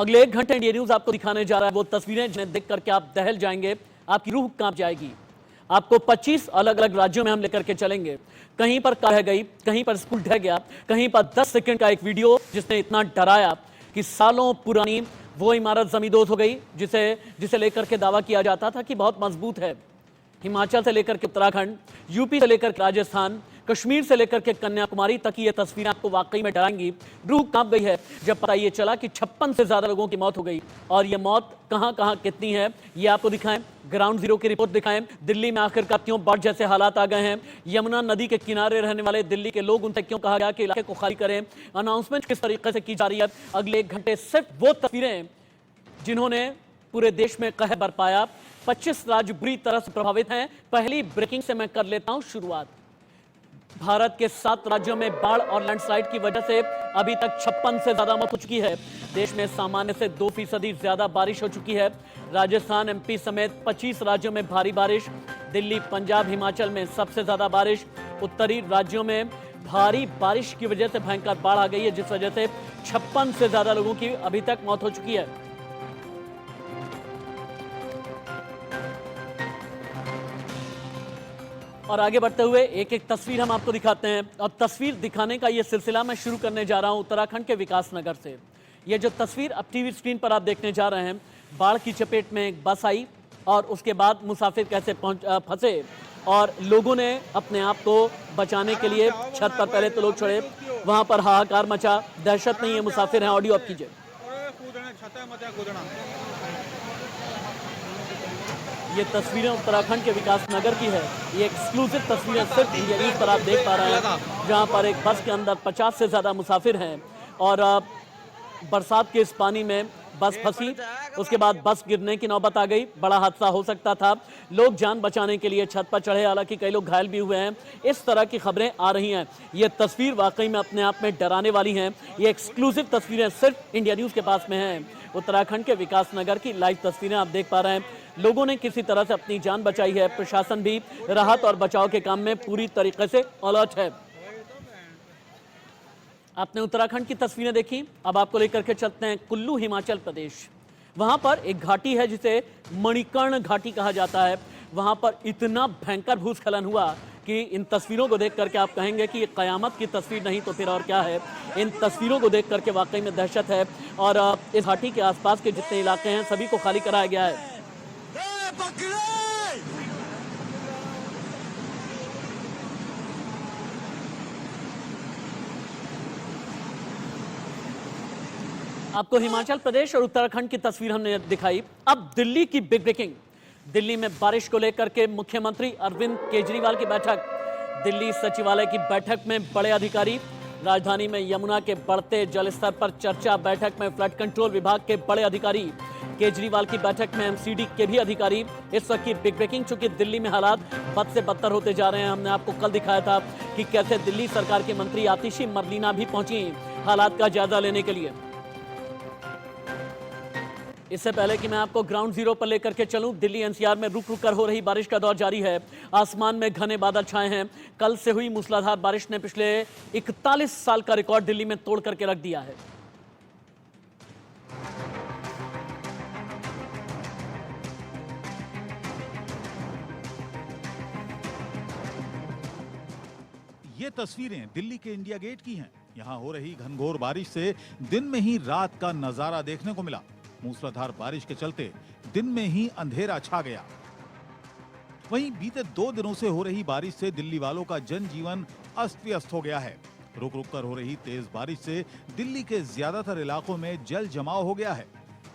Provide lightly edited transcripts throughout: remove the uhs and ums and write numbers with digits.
अगले 1 घंटे India news आपको दिखाने जा रहा है वो तस्वीरें जिन्हें देख करके आप दहल जाएंगे, आपकी रूह कांप जाएगी। आपको 25 अलग अलग राज्यों में हम लेकर के चलेंगे। कहीं पर कार रह गई, कहीं पर स्कूल ढह गया, कहीं पर 10 सेकंड का एक वीडियो जिसने इतना डराया कि सालों पुरानी वो इमारत जमींदोज हो गई जिसे लेकर के दावा किया जाता था कि बहुत मजबूत है। हिमाचल से लेकर के उत्तराखंड, यूपी से लेकर के राजस्थान, कश्मीर से लेकर के कन्याकुमारी तक की ये तस्वीरें आपको वाकई में डराएंगी। रूह कांप गई है जब पता ये चला कि 56 से ज्यादा लोगों की मौत हो गई। और ये मौत कहां कहां कितनी है ये आपको दिखाएं, ग्राउंड जीरो की रिपोर्ट दिखाएं। दिल्ली में आखिरकार क्यों बाढ़ जैसे हालात आ गए हैं, यमुना नदी के किनारे रहने वाले दिल्ली के लोग, उनसे क्यों कहा गया कि इलाके को खाली करें, अनाउंसमेंट किस तरीके से की जा रही है। अगले 1 घंटे सिर्फ वो तस्वीरें जिन्होंने पूरे देश में कहर बरपाया। 25 राज्य बुरी तरह से प्रभावित हैं। पहली ब्रेकिंग से मैं कर लेता हूं शुरुआत। भारत के 7 राज्यों में बाढ़ और लैंडस्लाइड की वजह से अभी तक 56 से ज्यादा मौत हो चुकी है। देश में सामान्य से 2% ज्यादा बारिश हो चुकी है। राजस्थान, एमपी समेत 25 राज्यों में भारी बारिश। दिल्ली, पंजाब, हिमाचल में सबसे ज्यादा बारिश। उत्तरी राज्यों में भारी बारिश की वजह से भयंकर बाढ़ आ गई है, जिस वजह से 56 से ज्यादा लोगों की अभी तक मौत हो चुकी है। और आगे बढ़ते हुए एक एक तस्वीर हम आपको दिखाते हैं। और तस्वीर दिखाने का ये सिलसिला मैं शुरू करने जा रहा हूं उत्तराखंड के विकास नगर से। ये जो तस्वीर अब टीवी स्क्रीन पर आप देखने जा रहे हैं, बाढ़ की चपेट में एक बस आई और उसके बाद मुसाफिर कैसे फंसे और लोगों ने अपने आप को बचाने के लिए छत पर पहले तो लोग चढ़े, वहां पर हाहाकार मचा। दहशत नहीं है, मुसाफिर हैं। ऑडियो आप कीजिए। ये तस्वीरें उत्तराखंड के विकास नगर की है। ये एक्सक्लूसिव तस्वीरें सिर्फ इंडिया न्यूज पर आप देख पा रहे हैं, जहां पर एक बस के अंदर 50 से ज्यादा मुसाफिर हैं और बरसात के इस पानी में बस फंसी। उसके बाद बस गिरने की नौबत आ गई। बड़ा हादसा हो सकता था। लोग जान बचाने के लिए छत पर चढ़े, हालांकि कई लोग घायल भी हुए हैं। इस तरह की खबरें आ रही हैं। ये तस्वीर वाकई में अपने आप में डराने वाली हैं। ये एक्सक्लूसिव तस्वीरें सिर्फ इंडिया न्यूज के पास में हैं। उत्तराखंड के विकास नगर की लाइव तस्वीरें आप देख पा रहे हैं। लोगों ने किसी तरह से अपनी जान बचाई है। प्रशासन भी राहत और बचाव के काम में पूरी तरीके से अलर्ट है। आपने उत्तराखंड की तस्वीरें देखी, अब आपको लेकर के चलते हैं कुल्लू, हिमाचल प्रदेश। वहां पर एक घाटी है जिसे मणिकर्ण घाटी कहा जाता है। वहां पर इतना भयंकर भूस्खलन हुआ कि इन तस्वीरों को देख करके आप कहेंगे कि ये कयामत की तस्वीर नहीं तो फिर और क्या है। इन तस्वीरों को देख करके वाकई में दहशत है। और इस घाटी के आसपास के जितने इलाके हैं सभी को खाली कराया गया है। आपको हिमाचल प्रदेश और उत्तराखंड की तस्वीर हमने दिखाई। अब दिल्ली की बिग ब्रेकिंग। दिल्ली में बारिश को लेकर के मुख्यमंत्री अरविंद केजरीवाल की बैठक। दिल्ली सचिवालय की बैठक में बड़े अधिकारी। राजधानी में यमुना के बढ़ते जलस्तर पर चर्चा। बैठक में फ्लड कंट्रोल विभाग के बड़े अधिकारी। केजरीवाल की बैठक में एमसीडी के भी अधिकारी। इस वक्त की बिग ब्रेकिंग, चूंकि दिल्ली में हालात बद से बदतर होते जा रहे हैं। हमने आपको कल दिखाया था कि कैसे दिल्ली सरकार की मंत्री आतिशी मरलीना भी पहुंची हालात का जायजा लेने के लिए। इससे पहले कि मैं आपको ग्राउंड जीरो पर लेकर के चलूं, दिल्ली एनसीआर में रुक रुक कर हो रही बारिश का दौर जारी है। आसमान में घने बादल छाए हैं। कल से हुई मूसलाधार बारिश ने पिछले 41 साल का रिकॉर्ड दिल्ली में तोड़ करके रख दिया है। ये तस्वीरें दिल्ली के इंडिया गेट की हैं। यहां हो रही घनघोर बारिश से दिन में ही रात का नजारा देखने को मिला। मूसलाधार बारिश के चलते दिन में ही अंधेरा छा गया। वहीं बीते 2 दिनों से हो रही बारिश से दिल्ली वालों का जनजीवन अस्त व्यस्त हो गया है। रुक रुक कर हो रही तेज बारिश से दिल्ली के ज्यादातर इलाकों में जल जमाव हो गया है।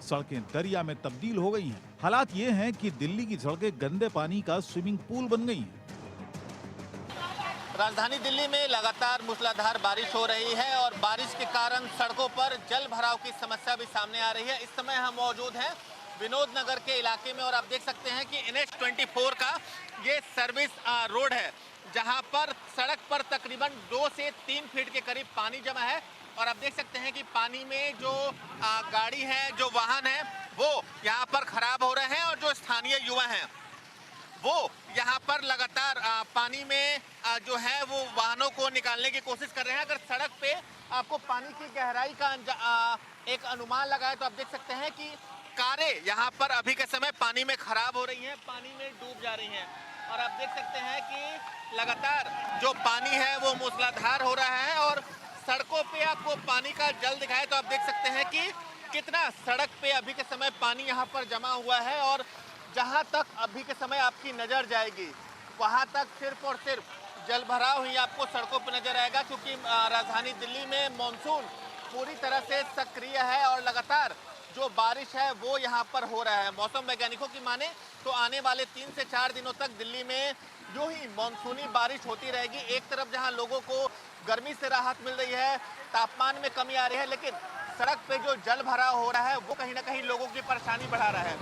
सड़कें दरिया में तब्दील हो गई हैं। हालात ये हैं कि दिल्ली की सड़कें गंदे पानी का स्विमिंग पूल बन गई हैं। राजधानी दिल्ली में लगातार मूसलाधार बारिश हो रही है और बारिश के कारण सड़कों पर जल भराव की समस्या भी सामने आ रही है। इस समय हम मौजूद हैं विनोद नगर के इलाके में और आप देख सकते हैं कि NH24 का ये सर्विस रोड है, जहां पर सड़क पर तकरीबन 2 से 3 फीट के करीब पानी जमा है। और आप देख सकते हैं कि पानी में जो गाड़ी है, जो वाहन है, वो यहाँ पर खराब हो रहे हैं और जो स्थानीय युवा हैं वो यहाँ पर लगातार पानी में जो है वो वाहनों को निकालने की कोशिश कर रहे हैं। अगर सड़क पे आपको पानी की गहराई का एक अनुमान लगाए तो आप देख सकते हैं कि कारें यहाँ पर अभी के समय पानी में खराब हो रही हैं, पानी में डूब जा रही हैं। और आप देख सकते हैं कि लगातार जो पानी है वो मूसलाधार हो रहा है और सड़कों पे आपको पानी का जल दिखाए तो आप देख सकते हैं कि कितना सड़क पे अभी के समय पानी यहाँ पर जमा हुआ है। और जहाँ तक अभी के समय आपकी नज़र जाएगी वहाँ तक सिर्फ और सिर्फ जल भराव ही आपको सड़कों पर नजर आएगा, क्योंकि राजधानी दिल्ली में मॉनसून पूरी तरह से सक्रिय है और लगातार जो बारिश है वो यहाँ पर हो रहा है। मौसम वैज्ञानिकों की माने तो आने वाले 3 से 4 दिनों तक दिल्ली में यूं ही मानसूनी बारिश होती रहेगी। एक तरफ जहां लोगों को गर्मी से राहत मिल रही है, तापमान में कमी आ रही है, लेकिन सड़क पे जो जल भराव हो रहा है वो कहीं ना कहीं लोगों की परेशानी बढ़ा रहा है।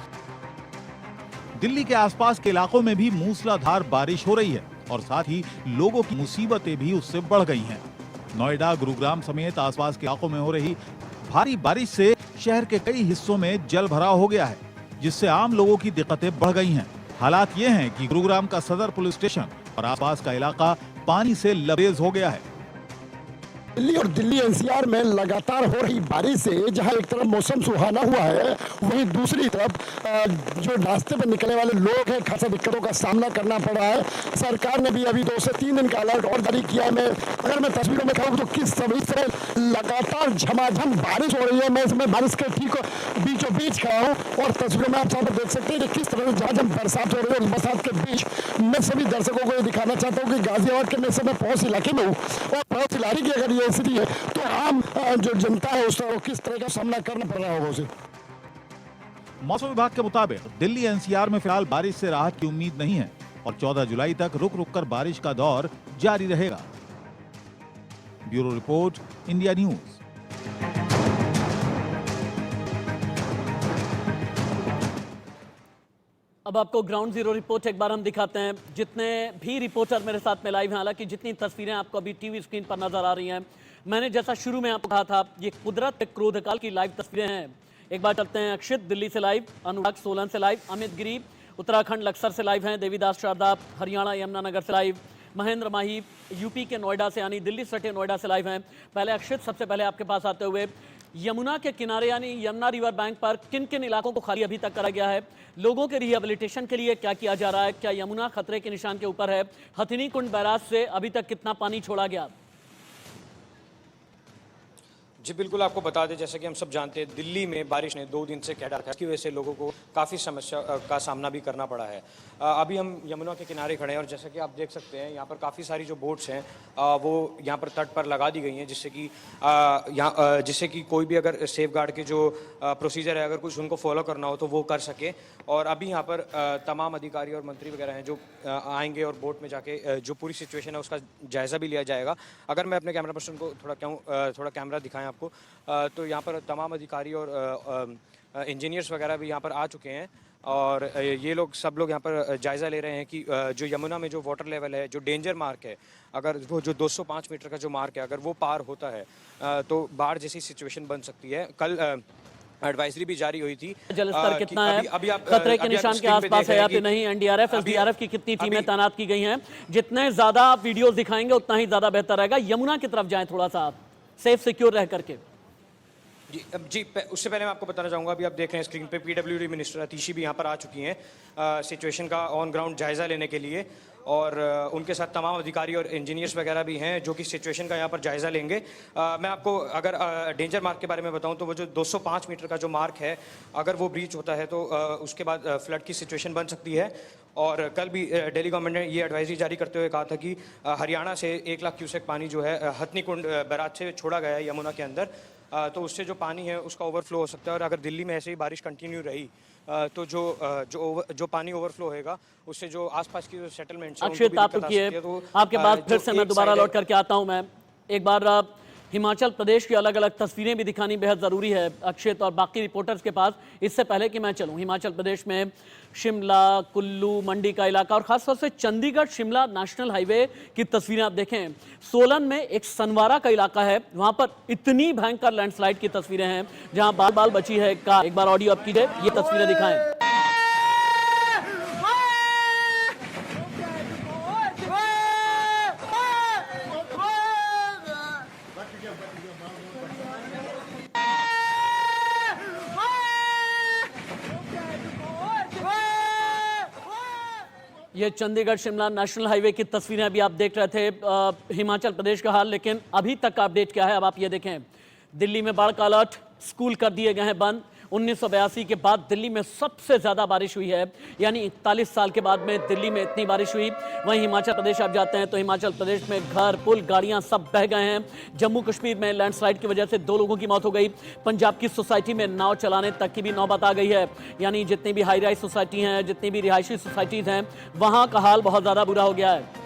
दिल्ली के आसपास के इलाकों में भी मूसलाधार बारिश हो रही है और साथ ही लोगों की मुसीबतें भी उससे बढ़ गई हैं। नोएडा, गुरुग्राम समेत आसपास के इलाकों में हो रही भारी बारिश से शहर के कई हिस्सों में जल भराव हो गया है, जिससे आम लोगों की दिक्कतें बढ़ गई हैं। हालात ये हैं कि गुरुग्राम का सदर पुलिस स्टेशन और आसपास का इलाका पानी से लबरेज हो गया है। दिल्ली और दिल्ली एनसीआर में लगातार हो रही बारिश से जहां एक तरफ मौसम सुहाना हुआ है, वहीं दूसरी तरफ जो रास्ते पर निकलने वाले लोग हैं खासा दिक्कतों का सामना करना पड़ रहा है। सरकार ने भी अभी 2 से 3 दिन का अलर्ट और जारी किया है। अगर मैं तस्वीरों में कहूँ तो किस तरह लगातार झमाझम बारिश हो रही है। मैं इसमें बारिश के ठीक बीचों बीच खड़ा हूँ और तस्वीरों में आप सब देख सकते हैं कि किस तरह से झमाझम बरसात हो रही है। बरसात के बीच मैं सभी दर्शकों को ये दिखाना चाहता हूँ कि गाजियाबाद के मैं समय पहुंच इलाके में हूँ और पहुंच इलाके की अगर स्थिति है तो आम जो जनता है उसको किस तरह का सामना करना पड़ रहा होगा उसे। मौसम विभाग के मुताबिक दिल्ली एनसीआर में फिलहाल बारिश से राहत की उम्मीद नहीं है और 14 जुलाई तक रुक रुक कर बारिश का दौर जारी रहेगा। Bureau report, India news. अब आपको ग्राउंड जीरो रिपोर्ट एक बार हम दिखाते हैं। जितने भी रिपोर्टर मेरे साथ में लाइव हैं, हालांकि जितनी तस्वीरें आपको अभी टीवी स्क्रीन पर नजर आ रही हैं, मैंने जैसा शुरू में आपको कहा था, ये कुदरत के क्रोधकाल की लाइव तस्वीरें हैं। एक बार चलते हैं अक्षित दिल्ली से लाइव, अनुराग सोलन से लाइव, अमित गिरी उत्तराखंड लक्सर से लाइव हैं, देवीदास शारदा हरियाणा यमुनानगर से लाइव, महेंद्र माही यूपी के नोएडा से यानी दिल्ली सटे नोएडा से लाइव हैं। पहले अक्षित, सबसे पहले आपके पास आते हुए यमुना के किनारे यानी यमुना रिवर बैंक पर किन किन इलाकों को खाली अभी तक करा गया है, लोगों के रिहेबिलिटेशन के लिए क्या किया जा रहा है, क्या यमुना खतरे के निशान के ऊपर है, हथिनी कुंड बैराज से अभी तक कितना पानी छोड़ा गया? जी बिल्कुल, आपको बता दें जैसे कि हम सब जानते हैं दिल्ली में बारिश ने 2 दिन से क्या डाला है, इसकी वजह से लोगों को काफ़ी समस्या का सामना भी करना पड़ा है। अभी हम यमुना के किनारे खड़े हैं और जैसे कि आप देख सकते हैं यहाँ पर काफ़ी सारी जो बोट्स हैं वो यहाँ पर तट पर लगा दी गई हैं, जिससे कि कोई भी अगर सेफ गार्ड के जो प्रोसीजर है अगर कुछ उनको फॉलो करना हो तो वो कर सके। और अभी यहाँ पर तमाम अधिकारी और मंत्री वगैरह हैं जो आएंगे और बोट में जाके जो पूरी सिचुएशन है उसका जायज़ा भी लिया जाएगा। अगर मैं अपने कैमरा पर्सन को थोड़ा कैमरा दिखाएं आपको, तो यहाँ पर तमाम अधिकारी और इंजीनियर्स वगैरह भी यहाँ पर आ चुके हैं और ये लोग सब लोग यहाँ पर जायज़ा ले रहे हैं कि जो यमुना में जो वाटर लेवल है, जो डेंजर मार्क है, अगर वो जो 205 मीटर का जो मार्क है अगर वो पार होता है तो बाढ़ जैसी सिचुएशन बन सकती है। कल एडवाइजरी भी जारी हुई थी। जलस्तर कितना है, खतरे के निशान के आसपास है या फिर नहीं, एनडीआरएफ एसडीआरएफ की कितनी टीमें तैनात की गई हैं? जितने ज्यादा आप वीडियोस दिखाएंगे उतना ही ज्यादा बेहतर रहेगा। यमुना की तरफ जाएं थोड़ा सा आप, सेफ सिक्योर रह करके। जी उससे पहले मैं आपको बताना चाहूँगा, अभी आप देख रहे हैं स्क्रीन पे पीडब्ल्यूडी मिनिस्टर अतिशी भी यहाँ पर आ चुकी हैं सिचुएशन का ऑन ग्राउंड जायज़ा लेने के लिए और उनके साथ तमाम अधिकारी और इंजीनियर्स वगैरह भी हैं जो कि सिचुएशन का यहाँ पर जायज़ा लेंगे। मैं आपको अगर डेंजर मार्क के बारे में बताऊँ तो वो जो 205 मीटर का जो मार्क है अगर वो ब्रीच होता है तो उसके बाद फ्लड की सिचुएशन बन सकती है। और कल भी दिल्ली गवर्नमेंट ने ये एडवाइजरी जारी करते हुए कहा था कि हरियाणा से 1 लाख क्यूसेक पानी जो है हथनी कुंड बैराज से छोड़ा गया है यमुना के अंदर, तो उससे जो पानी है उसका ओवरफ्लो हो सकता है। और अगर दिल्ली में ऐसे ही बारिश कंटिन्यू रही तो जो पानी ओवरफ्लो होएगा उससे जो आसपास की जो सेटलमेंट्स हैं अक्षित आप रुकिए, आपके बाद फिर से मैं दोबारा लौट करके आता हूं। मैं एक बार हिमाचल प्रदेश की अलग अलग तस्वीरें भी दिखानी बेहद ज़रूरी है अक्षित और बाकी रिपोर्टर्स के पास। इससे पहले कि मैं चलूं, हिमाचल प्रदेश में शिमला, कुल्लू, मंडी का इलाका और खासतौर से चंडीगढ़ शिमला नेशनल हाईवे की तस्वीरें आप देखें। सोलन में एक सनवारा का इलाका है, वहां पर इतनी भयंकर लैंडस्लाइड की तस्वीरें हैं जहां बाल बाल बची है कार। एक बार ऑडियो आप कीजिए, ये तस्वीरें दिखाएं। ये चंडीगढ़ शिमला नेशनल हाईवे की तस्वीरें अभी आप देख रहे थे, हिमाचल प्रदेश का हाल। लेकिन अभी तक का अपडेट क्या है, अब आप ये देखें। दिल्ली में बाढ़ का अलर्ट, स्कूल कर दिए गए हैं बंद। 1982 के बाद दिल्ली में सबसे ज्यादा बारिश हुई है, यानी 41 साल के बाद में दिल्ली में इतनी बारिश हुई। वहीं हिमाचल प्रदेश आप जाते हैं तो हिमाचल प्रदेश में घर, पुल, गाड़ियां सब बह गए हैं। जम्मू कश्मीर में लैंडस्लाइड की वजह से 2 लोगों की मौत हो गई। पंजाब की सोसाइटी में नाव चलाने तक की भी नौबत आ गई है, यानी जितनी भी हाई राइज सोसाइटी हैं, जितनी भी रिहायशी सोसाइटीज हैं, वहां का हाल बहुत ज्यादा बुरा हो गया है।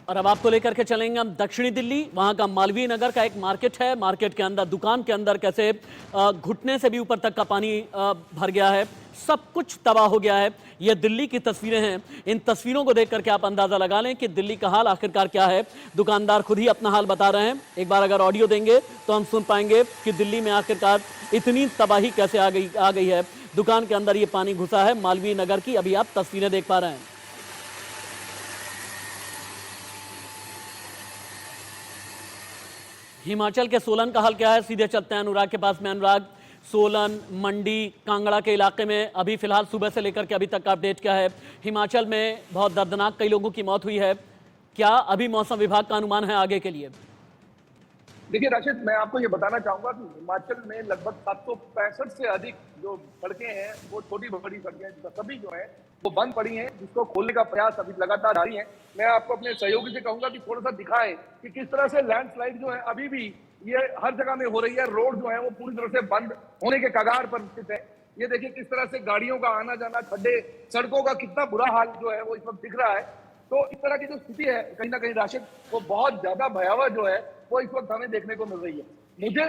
और अब आपको लेकर के चलेंगे हम दक्षिणी दिल्ली। वहां का मालवीय नगर का एक मार्केट है। मार्केट के अंदर, दुकान के अंदर कैसे घुटने से भी ऊपर तक का पानी भर गया है, सब कुछ तबाह हो गया है। ये दिल्ली की तस्वीरें हैं। इन तस्वीरों को देख करके आप अंदाजा लगा लें कि दिल्ली का हाल आखिरकार क्या है। दुकानदार खुद ही अपना हाल बता रहे हैं। एक बार अगर ऑडियो देंगे तो हम सुन पाएंगे कि दिल्ली में आखिरकार इतनी तबाही कैसे आ गई है। दुकान के अंदर ये पानी घुसा है। मालवीय नगर की अभी आप तस्वीरें देख पा रहे हैं। हिमाचल के सोलन का हाल क्या है, सीधे चलते हैं अनुराग के पास में। अनुराग, सोलन, मंडी, कांगड़ा के इलाके में अभी फिलहाल सुबह से लेकर के अभी तक का अपडेट क्या है? हिमाचल में बहुत दर्दनाक कई लोगों की मौत हुई है, क्या अभी मौसम विभाग का अनुमान है आगे के लिए? देखिए राशिद, मैं आपको ये बताना चाहूंगा कि हिमाचल में लगभग 765 से अधिक जो सड़कें हैं, वो छोटी बड़ी सड़कें सभी जो है वो बंद पड़ी हैं, जिसको खोलने का प्रयास अभी लगातार जारी है। मैं आपको अपने सहयोगी से कहूंगा कि थोड़ा सा दिखाएं कि किस तरह से लैंडस्लाइड जो है अभी भी ये हर जगह में हो रही है। रोड जो है वो पूरी तरह से बंद होने के कगार पर स्थित है। ये देखिए किस तरह से गाड़ियों का आना जाना, खड्डे, सड़कों का कितना बुरा हाल जो है वो इस वक्त दिख रहा है। तो इस तरह की जो स्थिति है कहीं ना कहीं राशिद, वो बहुत ज्यादा भयावह जो है वो इस वक्त हमें देखने को मिल रही है। मुझे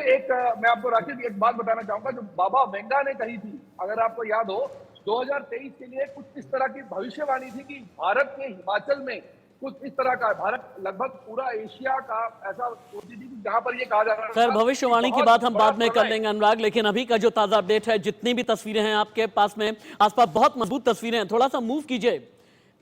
मैं आपको राशिद एक बात बताना चाहूंगा जो बाबा वेंगा ने कही थी, अगर आपको याद हो, 2023 के लिए कुछ इस तरह की भविष्यवाणी थी कि भारत के हिमाचल में कुछ इस तरह का, भारत लगभग पूरा एशिया का ऐसा होती थी जहां पर ये कहा जा रहा है। खैर, भविष्यवाणी की बात हम बाद में कर लेंगे अनुराग, लेकिन अभी का जो ताजा अपडेट है, जितनी भी तस्वीरें हैं आपके पास में, आसपास बहुत मजबूत तस्वीरें हैं। थोड़ा सा मूव कीजिए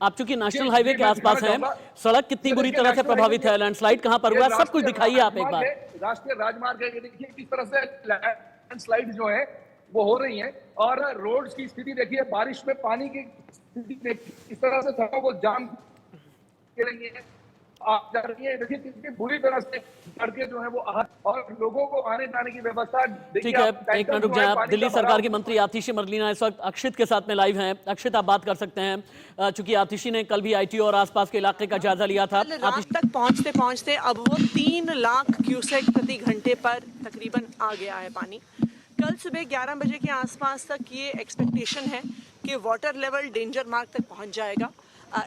आप, चूंकि नेशनल हाईवे के आसपास हैं। सड़क कितनी बुरी तरह से प्रभावित है, लैंडस्लाइड कहां पर हुआ, सब कुछ दिखाइए आप एक बार। राष्ट्रीय राजमार्ग है, देखिए किस तरह से लैंडस्लाइड जो है वो हो रही है। और रोड्स की स्थिति देखिए, बारिश में पानी की स्थिति देखिए, इस तरह से सड़कों को जाम कर रही है, आप जा रही है। देखिए कितनी बुरी तरह से सड़कें जो है वो और लोगों को आने जाने की व्यवस्था। ठीक है, एक मिनट रुक जाए आप। दिल्ली सरकार की मंत्री आतिशी मरलीना इस वक्त अक्षित के साथ में लाइव हैं। अक्षित, आप बात कर सकते हैं, चूंकि आतिशी ने कल भी आईटी और आसपास के इलाके का जायजा लिया था। रात तक पहुंचते पहुंचते अब वो 3 लाख क्यूसेक प्रति घंटे पर तकरीबन आ गया है पानी। कल सुबह 11 बजे के आसपास तक ये एक्सपेक्टेशन है कि वाटर लेवल डेंजर मार्क तक पहुंच जाएगा।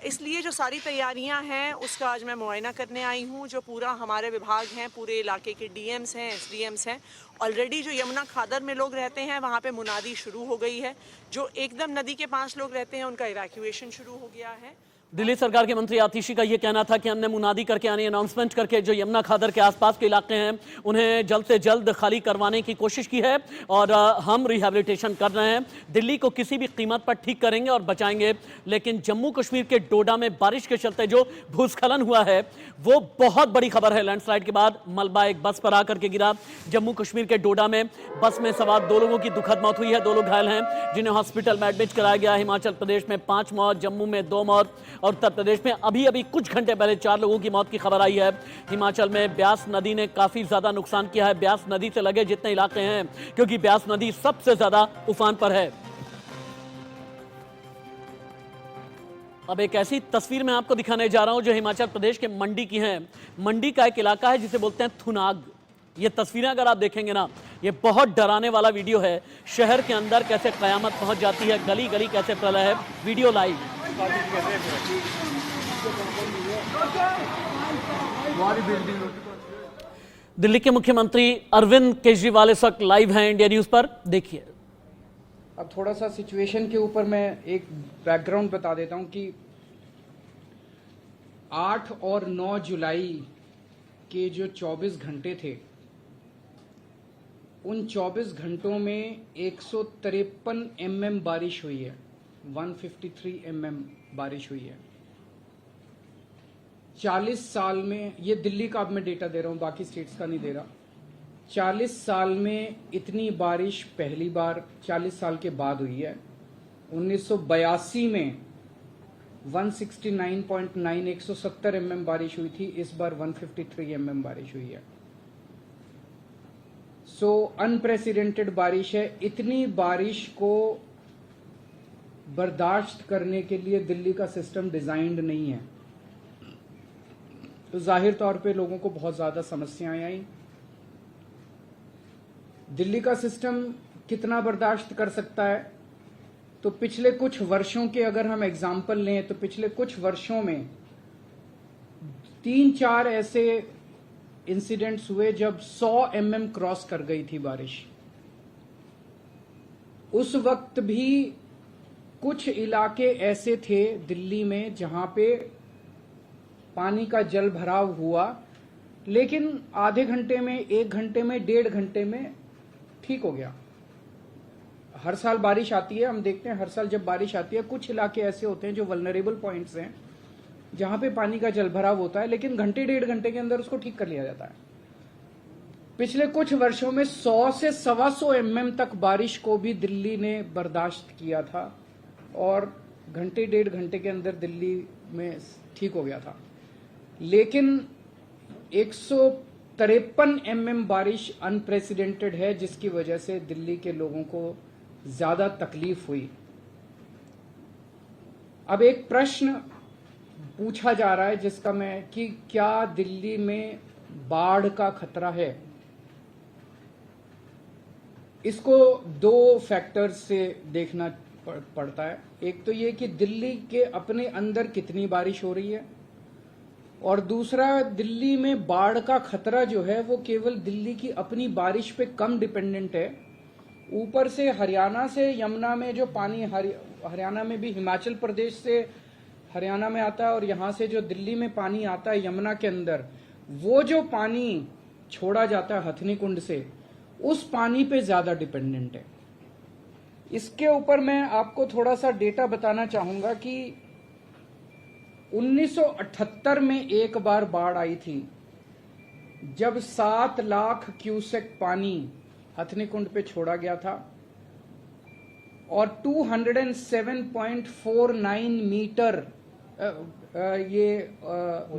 इसलिए जो सारी तैयारियां हैं उसका आज मैं मुआयना करने आई हूं। जो पूरा हमारे विभाग हैं, पूरे इलाके के डीएम्स हैं, एसडीएम्स हैं। ऑलरेडी जो यमुना खादर में लोग रहते हैं वहां पे मुनादी शुरू हो गई है। जो एकदम नदी के पास लोग रहते हैं उनका इवैक्यूएशन शुरू हो गया है। दिल्ली सरकार के मंत्री आतिशी का यह कहना था कि हमने मुनादी करके, यानी अनाउंसमेंट करके, जो यमुना खादर के आसपास के इलाके हैं उन्हें जल्द से जल्द खाली करवाने की कोशिश की है और हम रिहैबिलिटेशन कर रहे हैं। दिल्ली को किसी भी कीमत पर ठीक करेंगे और बचाएंगे। लेकिन जम्मू कश्मीर के डोडा में बारिश के चलते जो भूस्खलन हुआ है वो बहुत बड़ी खबर है। लैंडस्लाइड के बाद मलबा एक बस पर आकर के गिरा। जम्मू कश्मीर के डोडा में बस में सवार 2 लोगों की दुखद मौत हुई है। 2 लोग घायल हैं जिन्हें हॉस्पिटल में एडमिट कराया गया। हिमाचल प्रदेश में 5 मौत, जम्मू में 2 मौत और उत्तर प्रदेश में अभी कुछ घंटे पहले 4 लोगों की मौत की खबर आई है। हिमाचल में ब्यास नदी ने काफी ज्यादा नुकसान किया है। ब्यास नदी से लगे जितने इलाके हैं, क्योंकि ब्यास नदी सबसे ज्यादा उफान पर है। अब एक ऐसी तस्वीर मैं आपको दिखाने जा रहा हूं जो हिमाचल प्रदेश के मंडी की है। मंडी का एक इलाका है जिसे बोलते हैं थुनाग। ये तस्वीरें अगर आप देखेंगे ना, ये बहुत डराने वाला वीडियो है। शहर के अंदर कैसे कयामत पहुंच जाती है, गली गली कैसे प्रलय है। Video live. दिल्ली के मुख्यमंत्री अरविंद केजरीवाल इस वक्त लाइव हैं इंडिया न्यूज पर, देखिए। अब थोड़ा सा सिचुएशन के ऊपर मैं एक बैकग्राउंड बता देता हूं कि 8 और 9 जुलाई के जो 24 घंटे थे, उन 24 घंटों में 153 mm बारिश हुई है। 153 mm बारिश हुई है। 40 साल में, ये दिल्ली का अब मैं डेटा दे रहा हूं, बाकी स्टेट्स का नहीं दे रहा। 40 साल में इतनी बारिश पहली बार 40 साल के बाद हुई है। 1982 में 169.9 170 mm बारिश हुई थी, इस बार 153 mm बारिश हुई है। सो अनप्रेसिडेंटेड बारिश है। इतनी बारिश को बर्दाश्त करने के लिए दिल्ली का सिस्टम डिजाइंड नहीं है, तो जाहिर तौर पे लोगों को बहुत ज्यादा समस्याएं आई। दिल्ली का सिस्टम कितना बर्दाश्त कर सकता है, तो पिछले कुछ वर्षों के अगर हम एग्जाम्पल लें तो पिछले कुछ वर्षों में 3-4 ऐसे इंसिडेंट्स हुए जब 100 mm क्रॉस कर गई थी बारिश। उस वक्त भी कुछ इलाके ऐसे थे दिल्ली में जहां पे पानी का जल भराव हुआ, लेकिन आधे घंटे में, 1 घंटे में, 1.5 घंटे में ठीक हो गया। हर साल बारिश आती है, हम देखते हैं हर साल जब बारिश आती है कुछ इलाके ऐसे होते हैं जो वल्नरेबल पॉइंट्स हैं जहां पे पानी का जलभराव होता है, लेकिन घंटे 1.5 घंटे के अंदर उसको ठीक कर लिया जाता है। पिछले कुछ वर्षों में 100 से 125 mm तक बारिश को भी दिल्ली ने बर्दाश्त किया था और घंटे 1.5 घंटे के अंदर दिल्ली में ठीक हो गया था। लेकिन 153 mm बारिश अनप्रेसिडेंटेड है, जिसकी वजह से दिल्ली के लोगों को ज्यादा तकलीफ हुई। अब एक प्रश्न पूछा जा रहा है जिसका मैं कि क्या दिल्ली में बाढ़ का खतरा है। इसको 2 फैक्टर्स से देखना पड़ता है। एक तो ये कि दिल्ली के अपने अंदर कितनी बारिश हो रही है, और दूसरा दिल्ली में बाढ़ का खतरा जो है वो केवल दिल्ली की अपनी बारिश पे कम डिपेंडेंट है। ऊपर से हरियाणा से यमुना में जो पानी, हरियाणा में भी हिमाचल प्रदेश से हरियाणा में आता है, और यहां से जो दिल्ली में पानी आता है यमुना के अंदर, वो जो पानी छोड़ा जाता है हथनी कुंड से, उस पानी पे ज्यादा डिपेंडेंट है। इसके ऊपर मैं आपको थोड़ा सा डेटा बताना चाहूंगा कि 1978 में एक बार बाढ़ आई थी जब 7 लाख क्यूसेक पानी हथनी कुंड पे छोड़ा गया था, और 207.49 metre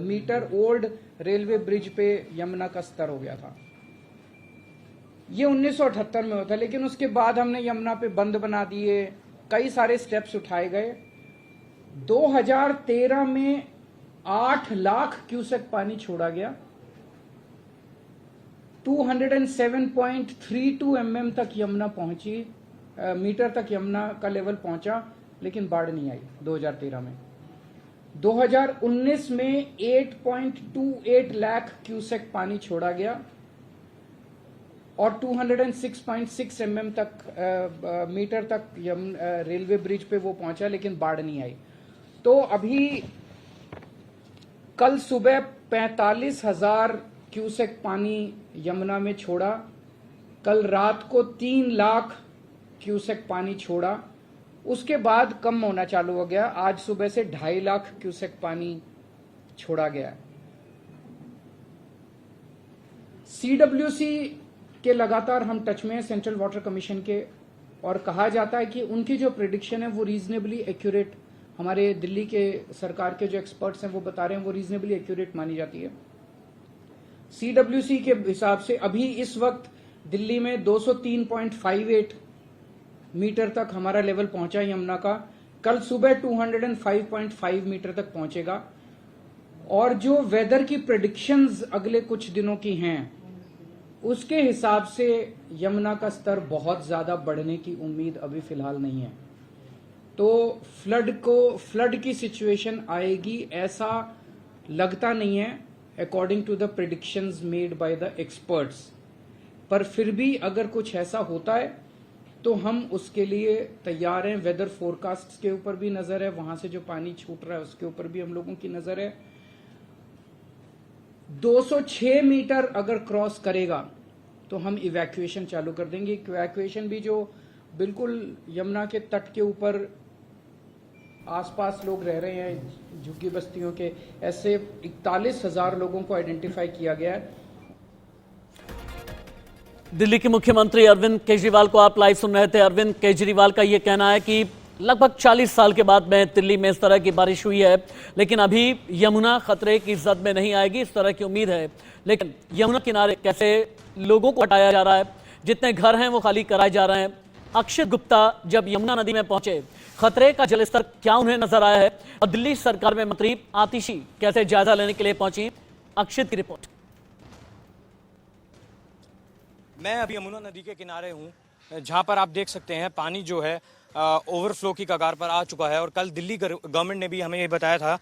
metre old railway bridge पे यमुना का स्तर हो गया था। ये 1978 में हुआ था, लेकिन उसके बाद हमने यमुना पे बंद बना दिए, कई सारे स्टेप्स उठाए गए। 2013 में 8 लाख क्यूसेक पानी छोड़ा गया, 207.32 mm तक यमुना पहुंची, मीटर तक यमुना का लेवल पहुंचा, लेकिन बाढ़ नहीं आई 2013 में। 2019 में 8.28 लाख क्यूसेक पानी छोड़ा गया और 206.6 mm तक मीटर तक रेलवे ब्रिज पे वो पहुंचा, लेकिन बाढ़ नहीं आई। तो अभी कल सुबह 45,000 क्यूसेक पानी यमुना में छोड़ा, कल रात को 3 लाख क्यूसेक पानी छोड़ा, उसके बाद कम होना चालू हो गया। आज सुबह से 2.5 लाख क्यूसेक पानी छोड़ा गया। सीडब्ल्यूसी के लगातार हम टच में हैं, सेंट्रल वाटर कमीशन के, और कहा जाता है कि उनकी जो प्रिडिक्शन है वो रीजनेबली एक्यूरेट, हमारे दिल्ली के सरकार के जो एक्सपर्ट्स हैं वो बता रहे हैं वो रीजनेबली एक्यूरेट मानी जाती है। सीडब्ल्यूसी के हिसाब से अभी इस वक्त दिल्ली में 203.58 मीटर तक हमारा लेवल पहुंचा यमुना का, कल सुबह 205.5 मीटर तक पहुंचेगा। और जो वेदर की प्रेडिक्शंस अगले कुछ दिनों की हैं उसके हिसाब से यमुना का स्तर बहुत ज्यादा बढ़ने की उम्मीद अभी फिलहाल नहीं है। तो फ्लड की सिचुएशन आएगी ऐसा लगता नहीं है according to the predictions made by the experts. पर फिर भी अगर कुछ ऐसा होता है तो हम उसके लिए तैयार हैं। वेदर फोरकास्ट के ऊपर भी नजर है, वहां से जो पानी छूट रहा है उसके ऊपर भी हम लोगों की नजर है। 206 मीटर अगर क्रॉस करेगा तो हम इवैक्यूएशन चालू कर देंगे। इवैक्यूएशन भी जो बिल्कुल यमुना के तट के ऊपर आसपास लोग रह रहे हैं झुग्गी बस्तियों के, ऐसे 41,000 लोगों को आइडेंटिफाई किया गया है। दिल्ली के मुख्यमंत्री अरविंद केजरीवाल को आप लाइव सुन रहे थे। अरविंद केजरीवाल का ये कहना है कि लगभग 40 साल के बाद में दिल्ली में इस तरह की बारिश हुई है, लेकिन अभी यमुना खतरे की जद में नहीं आएगी, इस तरह की उम्मीद है। लेकिन यमुना किनारे कैसे लोगों को हटाया जा रहा है, जितने घर हैं वो खाली कराए जा रहे हैं। अक्षित गुप्ता जब यमुना नदी में पहुंचे, खतरे का जलस्तर क्या उन्हें नजर आया है और दिल्ली सरकार में मंत्री आतिशी कैसे जायजा लेने के लिए पहुंची, अक्षित की रिपोर्ट। मैं अभी यमुना नदी के किनारे हूँ, जहाँ पर आप देख सकते हैं पानी जो है ओवरफ्लो की कगार पर आ चुका है। और कल दिल्ली गवर्नमेंट ने भी हमें ये बताया था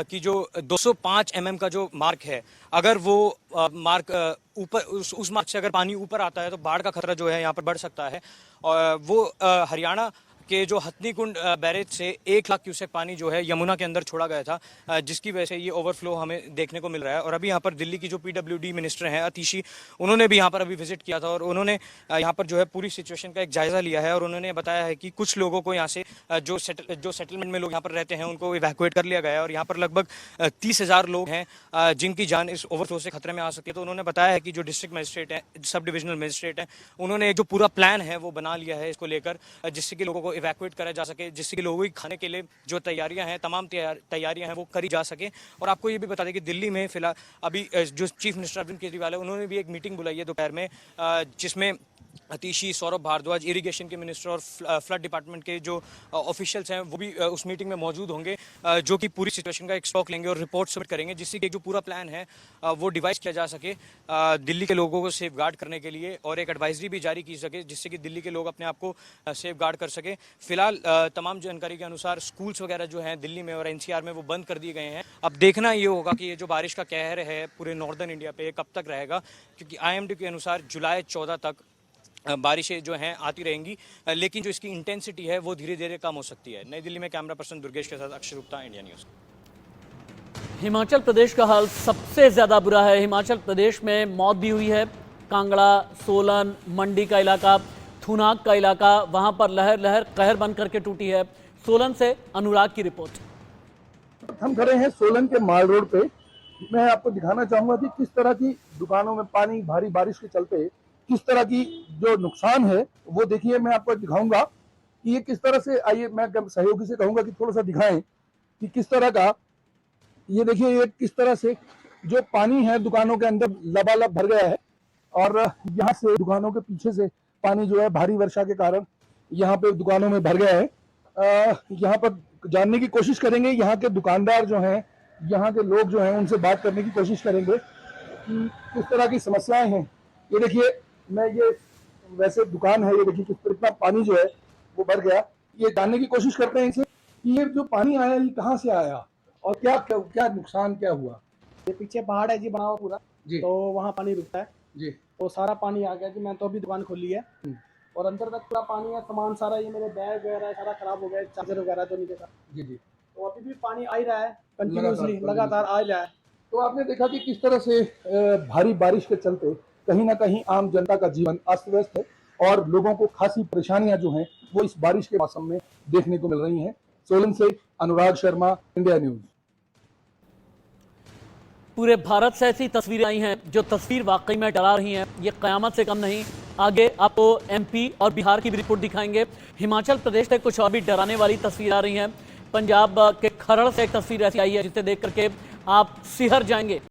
कि जो 205 mm का जो मार्क है, अगर वो मार्क ऊपर उस मार्क से अगर पानी ऊपर आता है तो बाढ़ का खतरा जो है यहाँ पर बढ़ सकता है। और वो हरियाणा के जो हथनी कुंड बैरेज से 1 लाख क्यूसेक पानी जो है यमुना के अंदर छोड़ा गया था, जिसकी वजह से ये ओवरफ्लो हमें देखने को मिल रहा है। और अभी यहाँ पर दिल्ली की जो PWD मिनिस्टर हैं आतिशी, उन्होंने भी यहाँ पर अभी विजिट किया था और उन्होंने यहाँ पर जो है पूरी सिचुएशन का एक जायजा लिया है। और उन्होंने बताया है कि कुछ लोगों को यहाँ से जो सेटलमेंट में लोग यहाँ पर रहते हैं उनको इवैक्यूएट कर लिया गया है। और यहाँ पर लगभग 30,000 लोग हैं जिनकी जान इस ओवरफ्लो से खतरे में आ सकती है। तो उन्होंने बताया है कि जो डिस्ट्रिक्ट मजिस्ट्रेट है, सब डिविजनल मजिस्ट्रेट है, उन्होंने जो पूरा प्लान है वो बना लिया है इसको लेकर, जिससे कि लोगों को इवैक्यूएट करा जा सके, जिससे कि लोगों की खाने के लिए जो तैयारियां हैं, तमाम तैयारियां हैं वो करी जा सके। और आपको ये भी बता दें कि दिल्ली में फिलहाल अभी जो चीफ मिनिस्टर अरविंद केजरीवाल है, उन्होंने भी एक मीटिंग बुलाई है दोपहर में, जिसमें आतिशी, सौरभ भारद्वाज, इरिगेशन के मिनिस्टर और फ्लड डिपार्टमेंट के जो ऑफिशियल्स हैं वो भी उस मीटिंग में मौजूद होंगे, जो कि पूरी सिचुएशन का एक स्टॉक लेंगे और रिपोर्ट सबमिट करेंगे, जिससे कि जो पूरा प्लान है वो डिवाइस किया जा सके दिल्ली के लोगों को सेफ गार्ड करने के लिए, और एक एडवाइजरी भी जारी की सके जिससे कि दिल्ली के लोग अपने आप को सेफ गार्ड कर सके। फिलहाल तमाम जानकारी के अनुसार स्कूल्स वगैरह जो हैं दिल्ली में और NCR में वो बंद कर दिए गए हैं। अब देखना ये होगा कि ये जो बारिश का कहर है पूरे नॉर्दर्न इंडिया पे कब तक रहेगा, क्योंकि IMD के अनुसार जुलाई 14 तक बारिशें जो हैं आती रहेंगी, लेकिन जो इसकी इंटेंसिटी है वो धीरे धीरे कम हो सकती है। नई दिल्ली में कैमरा पर्सन दुर्गेश के साथ अक्षय गुप्ता, इंडिया न्यूज़। हिमाचल प्रदेश का हाल सबसे ज्यादा बुरा है। हिमाचल प्रदेश में मौत भी हुई है। कांगड़ा, सोलन, मंडी का इलाका, थुनाग का इलाका, वहां पर लहर लहर कहर बन करके टूटी है। सोलन से अनुराग की रिपोर्ट। हम खड़े हैं सोलन के माल रोड पे। मैं आपको दिखाना चाहूंगा कि किस तरह की दुकानों में पानी, भारी बारिश के चलते किस तरह की जो नुकसान है वो देखिए। मैं आपको दिखाऊंगा कि ये किस तरह से, आइए मैं सहयोगी से कहूंगा कि थोड़ा सा दिखाएं कि किस तरह का, ये देखिए ये किस तरह से जो पानी है दुकानों के अंदर लबालब भर गया है। और यहाँ से दुकानों के पीछे से पानी जो है भारी वर्षा के कारण यहाँ पे दुकानों में भर गया है। यहाँ पर जानने की कोशिश करेंगे, यहाँ के दुकानदार जो हैं, यहाँ के लोग जो हैं, उनसे बात करने की कोशिश करेंगे कि किस तरह की समस्याएं हैं। ये देखिए, मैं ये वैसे दुकान है, ये देखिए किस तरह इतना पानी जो है वो भर गया। ये जानने की कोशिश करते हैं इनसे कि ये जो पानी आया ये कहाँ से आया और क्या क्या, क्या नुकसान क्या हुआ। ये पीछे पहाड़ है जी बना हुआ पूरा जी, तो वहाँ पानी रुकता है जी, तो सारा पानी आ गया जी। मैं तो अभी दुकान खोली है और अंदर तक पूरा पानी है। सामान सारा, ये मेरे बैग वगैरह सारा खराब हो गया, चार्जर वगैरह तो नीचे था जी जी। तो अभी भी पानी आ ही रहा है, कंटिन्यूसली लगातार आ ही रहा है। तो आपने देखा कि किस तरह से भारी बारिश के चलते कहीं ना कहीं आम जनता का जीवन अस्त व्यस्त है और लोगों को खासी परेशानियां जो हैं वो इस बारिश के मौसम में देखने को मिल रही हैं। सोलन से अनुराग शर्मा, इंडिया न्यूज। पूरे भारत से ऐसी तस्वीरें आई हैं जो तस्वीर वाकई में डरा रही हैं। ये कयामत से कम नहीं। आगे आपको MP और बिहार की भी रिपोर्ट दिखाएंगे। हिमाचल प्रदेश से कुछ और भी डराने वाली तस्वीर आ रही हैं। पंजाब के खरड़ से एक तस्वीर ऐसी आई है जिसे देख करके आप सिहर जाएंगे।